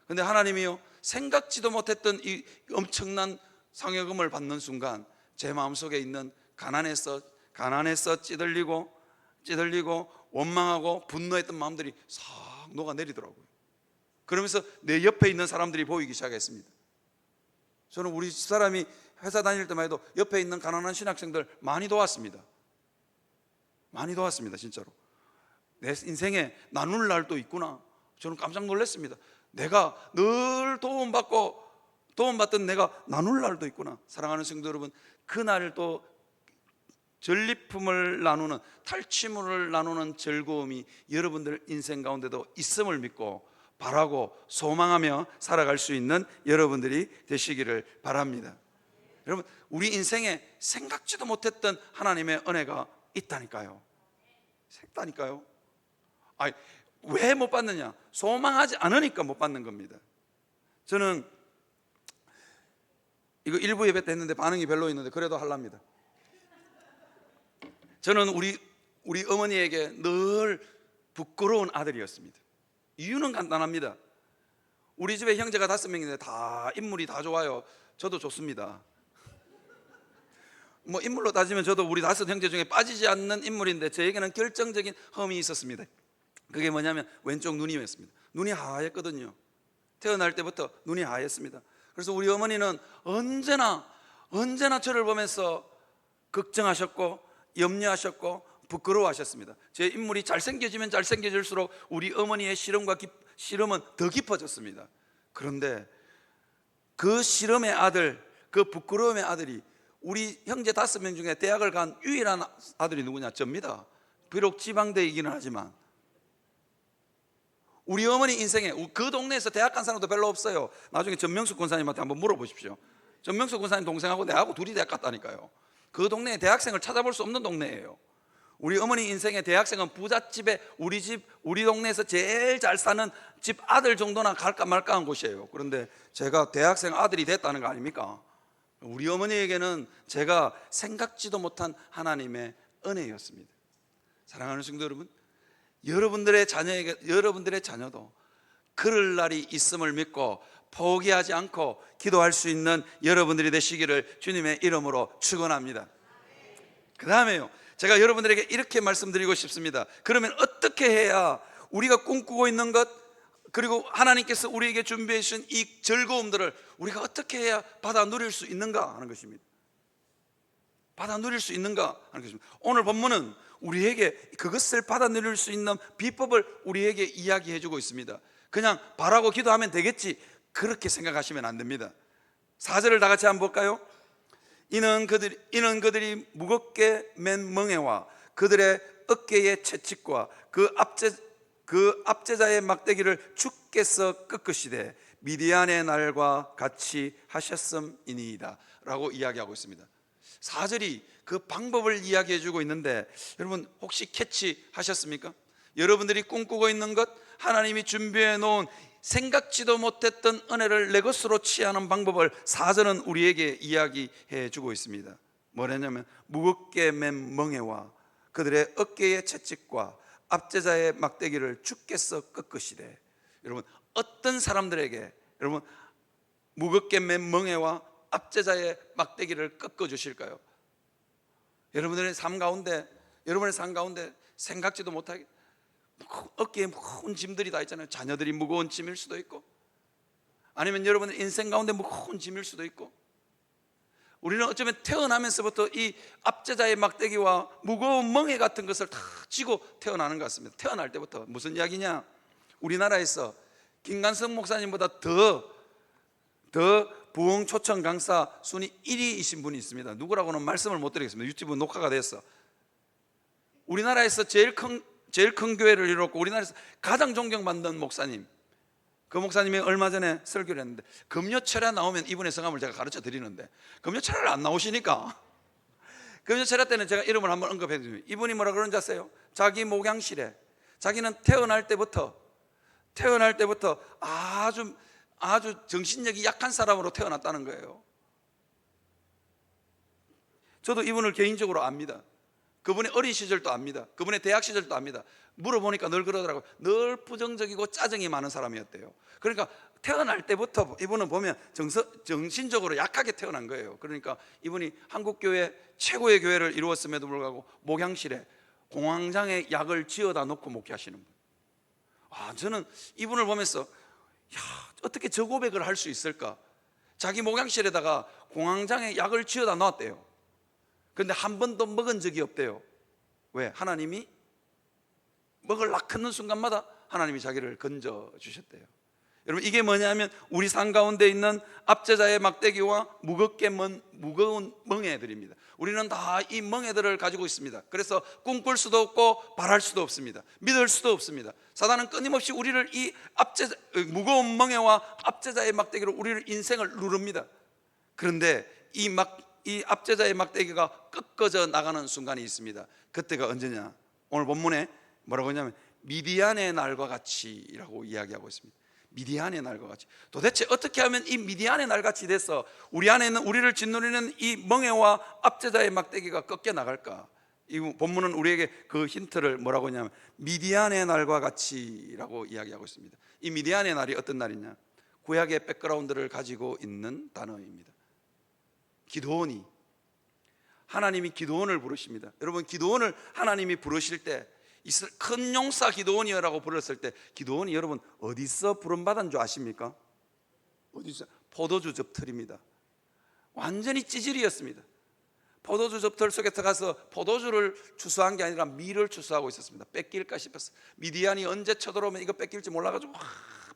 그런데 하나님이요, 생각지도 못했던 이 엄청난 상여금을 받는 순간 제 마음속에 있는 가난에서 찌들리고 원망하고 분노했던 마음들이 싹 녹아내리더라고요. 그러면서 내 옆에 있는 사람들이 보이기 시작했습니다. 저는 우리 집사람이 회사 다닐 때만 해도 옆에 있는 가난한 신학생들 많이 도왔습니다. 많이 도왔습니다. 진짜로 내 인생에 나눌 날도 있구나. 저는 깜짝 놀랐습니다. 내가 늘 도움받던 내가 나눌 날도 있구나. 사랑하는 성도 여러분, 그날 또 전리품을 나누는, 탈취물을 나누는 즐거움이 여러분들 인생 가운데도 있음을 믿고 바라고 소망하며 살아갈 수 있는 여러분들이 되시기를 바랍니다. 여러분, 우리 인생에 생각지도 못했던 하나님의 은혜가 있다니까요. 왜 못 받느냐? 소망하지 않으니까 못 받는 겁니다. 저는 이거 일부 예배 때 했는데 반응이 별로 있는데 그래도 하랍니다. 저는 우리 어머니에게 늘 부끄러운 아들이었습니다. 이유는 간단합니다. 우리 집에 형제가 5명인데 다 인물이 다 좋아요. 저도 좋습니다. 뭐 인물로 따지면 저도 우리 5 형제 중에 빠지지 않는 인물인데 저에게는 결정적인 험이 있었습니다. 그게 뭐냐면 왼쪽 눈이었습니다. 눈이 하얗거든요. 태어날 때부터 눈이 하얗습니다. 그래서 우리 어머니는 언제나 저를 보면서 걱정하셨고 염려하셨고 부끄러워하셨습니다. 제 인물이 잘생겨지면 잘생겨질수록 우리 어머니의 시름은 더 깊어졌습니다. 그런데 그 시름의 아들, 그 부끄러움의 아들이 우리 형제 5명 중에 대학을 간 유일한 아들이 누구냐? 접니다. 비록 지방대이기는 하지만 우리 어머니 인생에 그 동네에서 대학 간 사람도 별로 없어요. 나중에 전명숙 권사님한테 한번 물어보십시오. 전명숙 권사님 동생하고 내하고 둘이 대학 갔다니까요. 그 동네에 대학생을 찾아볼 수 없는 동네예요. 우리 어머니 인생의 대학생은 부잣집에 우리 동네에서 제일 잘 사는 집 아들 정도나 갈까 말까 한 곳이에요. 그런데 제가 대학생 아들이 됐다는 거 아닙니까? 우리 어머니에게는 제가 생각지도 못한 하나님의 은혜였습니다. 사랑하는 성도 여러분, 여러분들의 자녀도 그럴 날이 있음을 믿고 포기하지 않고 기도할 수 있는 여러분들이 되시기를 주님의 이름으로 축원합니다. 그 다음에요, 제가 여러분들에게 이렇게 말씀드리고 싶습니다. 그러면 어떻게 해야 우리가 꿈꾸고 있는 것, 그리고 하나님께서 우리에게 준비해 주신 이 즐거움들을 우리가 어떻게 해야 받아 누릴 수 있는가 하는 것입니다. 받아 누릴 수 있는가 하는 것입니다. 오늘 본문은 우리에게 그것을 받아들일 수 있는 비법을 우리에게 이야기해 주고 있습니다. 그냥 바라고 기도하면 되겠지, 그렇게 생각하시면 안 됩니다. 4절을 다 같이 한번 볼까요? 이는 그들이 무겁게 맨 멍에와 그들의 어깨의 채찍과 그 압제자의 막대기를 주께서 꺾으시되 미디안의 날과 같이 하셨음이니이다 라고 이야기하고 있습니다. 4절이 그 방법을 이야기해 주고 있는데, 여러분 혹시 캐치하셨습니까? 여러분들이 꿈꾸고 있는 것, 하나님이 준비해 놓은 생각지도 못했던 은혜를 내 것으로 취하는 방법을 4절은 우리에게 이야기해 주고 있습니다. 뭐냐면 무겁게 맨 멍에와 그들의 어깨의 채찍과 압제자의 막대기를 주께서 꺾으시되. 여러분 어떤 사람들에게 여러분 무겁게 맨 멍에와 압제자의 막대기를 꺾어 주실까요? 여러분의 삶 가운데 생각지도 못하게 어깨에 무거운 짐들이 다 있잖아요. 자녀들이 무거운 짐일 수도 있고, 아니면 여러분의 인생 가운데 무거운 짐일 수도 있고, 우리는 어쩌면 태어나면서부터 이 압제자의 막대기와 무거운 멍에 같은 것을 다 쥐고 태어나는 것 같습니다. 태어날 때부터. 무슨 이야기냐? 우리나라에서 김관석 목사님보다 더 부흥 초청 강사 순위 1위이신 분이 있습니다. 누구라고는 말씀을 못 드리겠습니다. 유튜브 녹화가 됐어. 우리나라에서 제일 큰 교회를 이뤘고 우리나라에서 가장 존경받는 목사님, 그 목사님이 얼마 전에 설교를 했는데, 금요철야 나오면 이분의 성함을 제가 가르쳐 드리는데 금요철야를 안 나오시니까 금요철야 때는 제가 이름을 한번 언급해 드립니다. 이분이 뭐라 그런지 아세요? 자기 목양실에 자기는 태어날 때부터 아주 정신력이 약한 사람으로 태어났다는 거예요. 저도 이분을 개인적으로 압니다. 그분의 어린 시절도 압니다. 그분의 대학 시절도 압니다. 물어보니까 늘 그러더라고요. 늘 부정적이고 짜증이 많은 사람이었대요. 그러니까 태어날 때부터 이분은 보면 정신적으로 약하게 태어난 거예요. 그러니까 이분이 한국교회 최고의 교회를 이루었음에도 불구하고 목양실에 공황장애 약을 지어다 놓고 목회하시는 분. 저는 이분을 보면서 어떻게 저 고백을 할 수 있을까? 자기 목양실에다가 공황장애 약을 지어다 놨대요. 그런데 한 번도 먹은 적이 없대요. 왜? 하나님이 먹으려고 하는 순간마다 하나님이 자기를 건져주셨대요. 여러분 이게 뭐냐면 우리 삶 가운데 있는 압제자의 막대기와 무거운 멍에들입니다. 우리는 다 이 멍에들을 가지고 있습니다. 그래서 꿈꿀 수도 없고 바랄 수도 없습니다. 믿을 수도 없습니다. 사단은 끊임없이 우리를 이 무거운 멍에와 압제자의 막대기로 우리를 인생을 누릅니다. 그런데 이 압제자의 막대기가 꺾어져 나가는 순간이 있습니다. 그때가 언제냐? 오늘 본문에 뭐라고 하냐면 미디안의 날과 같이라고 이야기하고 있습니다. 미디안의 날과 같이. 도대체 어떻게 하면 이 미디안의 날같이 돼서 우리 안에 있는 우리를 짓누르는 이 멍에와 압제자의 막대기가 꺾여 나갈까? 이 본문은 우리에게 그 힌트를 뭐라고 하냐면 미디안의 날과 같이라고 이야기하고 있습니다. 이 미디안의 날이 어떤 날이냐? 구약의 백그라운드를 가지고 있는 단어입니다. 기드온이, 하나님이 기드온을 부르십니다. 여러분 기드온을 하나님이 부르실 때, 큰 용사 기드온이라고 불렀을 때 기드온이 여러분 어디서 부름받은 줄 아십니까? 어디서? 포도주 접털입니다. 완전히 찌질이었습니다. 포도주 접털 속에 들어가서 포도주를 추수한 게 아니라 밀을 추수하고 있었습니다. 뺏길까 싶었어. 미디안이 언제 쳐들어오면 이거 뺏길지 몰라가지고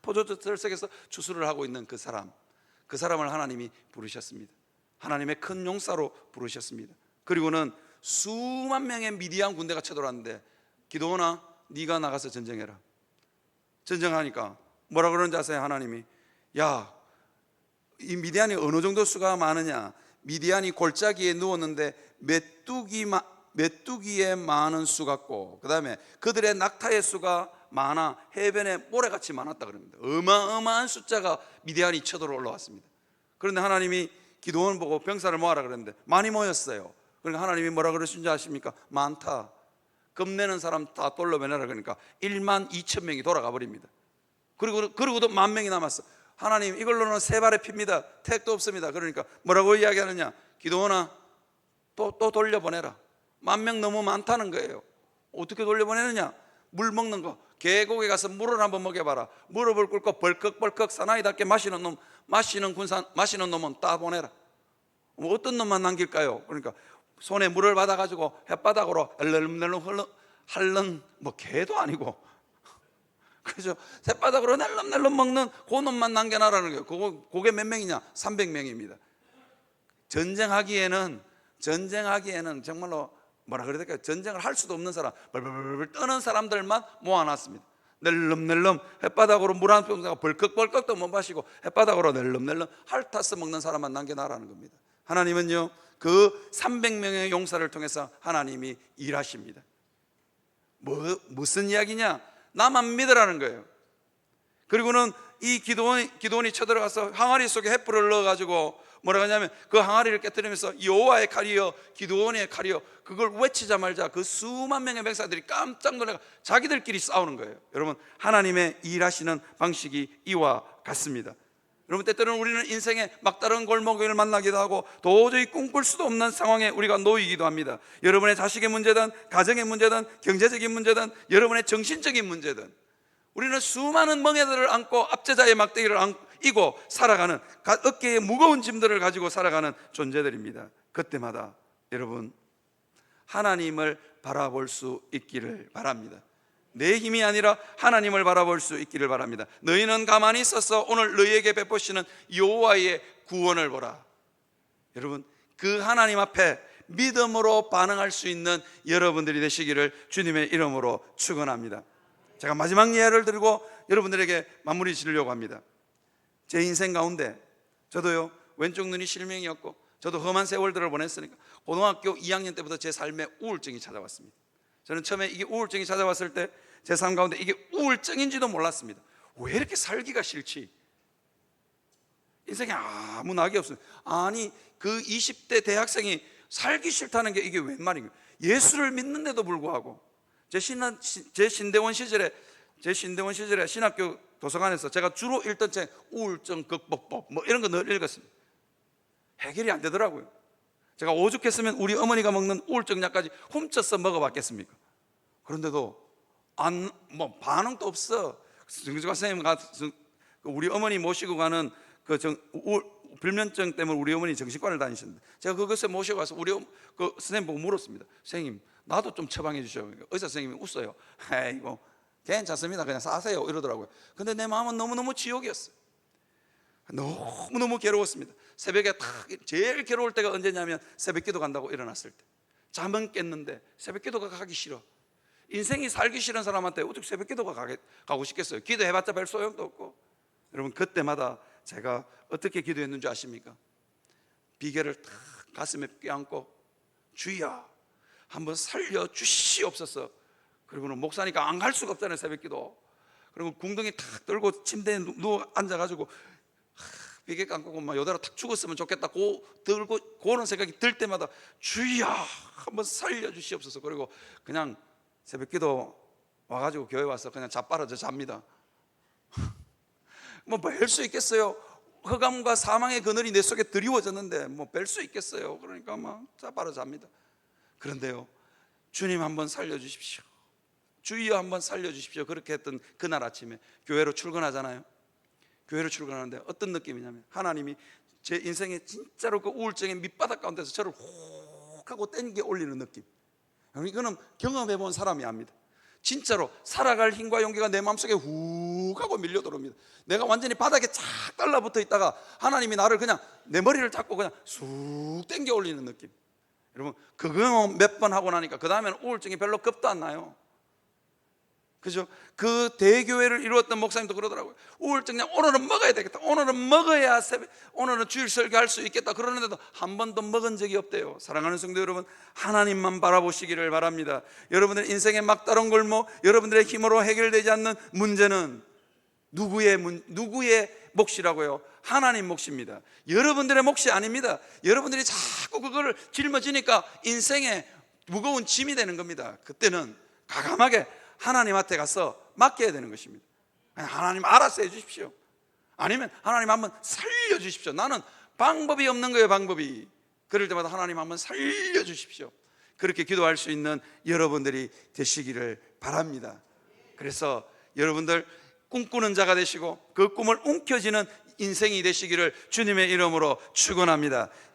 포도주 접털 속에서 추수를 하고 있는 그 사람을 하나님이 부르셨습니다. 하나님의 큰 용사로 부르셨습니다. 그리고는 수만 명의 미디안 군대가 쳐들어왔는데 기드온아 네가 나가서 전쟁해라. 전쟁하니까 뭐라 그러는지 아세요? 하나님이 이 미디안이 어느 정도 수가 많으냐? 미디안이 골짜기에 누웠는데 메뚜기에 많은 수 같고, 그 다음에 그들의 낙타의 수가 많아 해변에 모래같이 많았다 그럽니다. 어마어마한 숫자가 미디안이 쳐들어 올라왔습니다. 그런데 하나님이 기드온 보고 병사를 모아라 그랬는데 많이 모였어요. 그러니까 하나님이 뭐라 그러신지 아십니까? 많다. 겁내는 사람 다 돌려보내라 그러니까 1만 2천 명이 돌아가 버립니다. 그리고도 10,000명이 남았어. 하나님 이걸로는 세 발의 피입니다. 택도 없습니다. 그러니까 뭐라고 이야기하느냐? 기드온아 또 돌려보내라. 10,000명 너무 많다는 거예요. 어떻게 돌려보내느냐? 물 먹는 거, 계곡에 가서 물을 한번 먹여봐라. 무릎을 꿇고 벌컥벌컥 사나이답게 마시는 놈은 따 보내라. 어떤 놈만 남길까요? 그러니까 손에 물을 받아가지고 햇바닥으로 낼름낼름 핥는 뭐 개도 아니고, 그죠? 햇바닥으로 낼름낼름 먹는 그 놈만 남겨놔라는 거예요. 그게 몇 명이냐? 300명입니다. 전쟁하기에는 정말로 뭐라 그래야 될까요? 전쟁을 할 수도 없는 사람, 벌벌벌 떠는 사람들만 모아놨습니다. 낼름낼름 햇바닥으로 물 한 병 벌컥벌컥도 못 마시고 햇바닥으로 낼름낼름 핥아서 먹는 사람만 남겨놔라는 겁니다. 하나님은요, 그 300명의 용사를 통해서 하나님이 일하십니다. 무슨 이야기냐? 나만 믿으라는 거예요. 그리고는 이 기드온이 쳐들어가서 항아리 속에 횃불을 넣어가지고 뭐라 하냐면, 그 항아리를 깨뜨리면서 여호와의 칼이여 기드온의 칼이여, 그걸 외치자마자 그 수만 명의 백성들이 깜짝 놀라가 자기들끼리 싸우는 거예요. 여러분, 하나님의 일하시는 방식이 이와 같습니다. 여러분, 때때로는 우리는 인생의 막다른 골목을 만나기도 하고 도저히 꿈꿀 수도 없는 상황에 우리가 놓이기도 합니다. 여러분의 자식의 문제든 가정의 문제든 경제적인 문제든 여러분의 정신적인 문제든 우리는 수많은 멍에들을 안고 압제자의 막대기를 이고 살아가는, 어깨에 무거운 짐들을 가지고 살아가는 존재들입니다. 그때마다 여러분, 하나님을 바라볼 수 있기를 바랍니다. 내 힘이 아니라 하나님을 바라볼 수 있기를 바랍니다. 너희는 가만히 있어서 오늘 너희에게 베푸시는 여호와의 구원을 보라. 여러분, 그 하나님 앞에 믿음으로 반응할 수 있는 여러분들이 되시기를 주님의 이름으로 축원합니다. 제가 마지막 예를 들고 여러분들에게 마무리 지으려고 합니다. 제 인생 가운데 저도요, 왼쪽 눈이 실명이었고 저도 험한 세월들을 보냈으니까 고등학교 2학년 때부터 제 삶에 우울증이 찾아왔습니다. 저는 처음에 이게 우울증이 찾아왔을 때 제 삶 가운데 이게 우울증인지도 몰랐습니다. 왜 이렇게 살기가 싫지? 인생에 아무 낙이 없어요. 아니, 그 20대 대학생이 살기 싫다는 게 이게 웬 말인가요? 예수를 믿는데도 불구하고 제 신대원 시절에 신학교 도서관에서 제가 주로 읽던 책 우울증 극복법 뭐 이런 거 늘 읽었습니다. 해결이 안 되더라고요. 제가 오죽했으면 우리 어머니가 먹는 우울증 약까지 훔쳐서 먹어봤겠습니까? 그런데도 반응도 없어. 정신과 선생님 같은 우리 어머니 모시고 가는 불면증 때문에 우리 어머니 정신과를 다니셨는데, 제가 그것에 모시고 가서 우리 선생님 보고 물었습니다. 선생님, 나도 좀 처방해 주셔요. 의사 선생님이 웃어요. 이거 괜찮습니다, 그냥 사세요 이러더라고요. 근데 내 마음은 너무너무 지옥이었어요. 너무너무 괴로웠습니다. 새벽에 제일 괴로울 때가 언제냐면 새벽 기도 간다고 일어났을 때. 잠은 깼는데 새벽 기도가 가기 싫어. 인생이 살기 싫은 사람한테 어떻게 새벽 기도가 가고 싶겠어요? 기도해봤자 별 소용도 없고. 여러분, 그때마다 제가 어떻게 기도했는 줄 아십니까? 비계를 탁 가슴에 껴안고 주여 한번 살려주시옵소서. 그리고는 목사니까 안 갈 수가 없잖아요, 새벽 기도. 그리고 궁둥이 탁 들고 침대에 누워 앉아가지고 비계 감고 막 여대로 탁 죽었으면 좋겠다 들고 그런 생각이 들 때마다 주여 한번 살려주시옵소서. 그리고 그냥 새벽 기도 와가지고 교회 와서 그냥 자빠져서 잡니다. 뭐 뵐 수 있겠어요? 흑암과 사망의 그늘이 내 속에 드리워졌는데 뭐 뵐 수 있겠어요? 그러니까 막 자빠져 잡니다. 그런데요, 주님 한번 살려주십시오, 주여 한번 살려주십시오. 그렇게 했던 그날 아침에 교회로 출근하잖아요. 교회로 출근하는데 어떤 느낌이냐면, 하나님이 제 인생에 진짜로 그 우울증의 밑바닥 가운데서 저를 훅 하고 땡겨 올리는 느낌. 이거는 경험해 본 사람이 압니다. 진짜로 살아갈 힘과 용기가 내 마음속에 훅 하고 밀려 들어옵니다. 내가 완전히 바닥에 착 달라붙어 있다가 하나님이 나를 그냥 내 머리를 잡고 그냥 쑥 땡겨 올리는 느낌. 여러분, 그거 몇 번 하고 나니까 그 다음에는 우울증이 별로 겁도 안 나요. 그죠? 그 대교회를 이루었던 목사님도 그러더라고요. 우울증 그냥 오늘은 먹어야 되겠다, 오늘은 먹어야 오늘은 주일 설교할 수 있겠다. 그러는데도 한 번도 먹은 적이 없대요. 사랑하는 성도 여러분, 하나님만 바라보시기를 바랍니다. 여러분들 인생의 막다른 골목, 여러분들의 힘으로 해결되지 않는 문제는 누구의 몫이라고요? 하나님 몫입니다. 여러분들의 몫이 아닙니다. 여러분들이 자꾸 그거를 짊어지니까 인생의 무거운 짐이 되는 겁니다. 그때는 과감하게 하나님한테 가서 맡겨야 되는 것입니다. 하나님 알아서 해주십시오. 아니면 하나님 한번 살려주십시오. 나는 방법이 없는 거예요, 방법이. 그럴 때마다 하나님 한번 살려주십시오. 그렇게 기도할 수 있는 여러분들이 되시기를 바랍니다. 그래서 여러분들 꿈꾸는 자가 되시고 그 꿈을 움켜쥐는 인생이 되시기를 주님의 이름으로 축원합니다.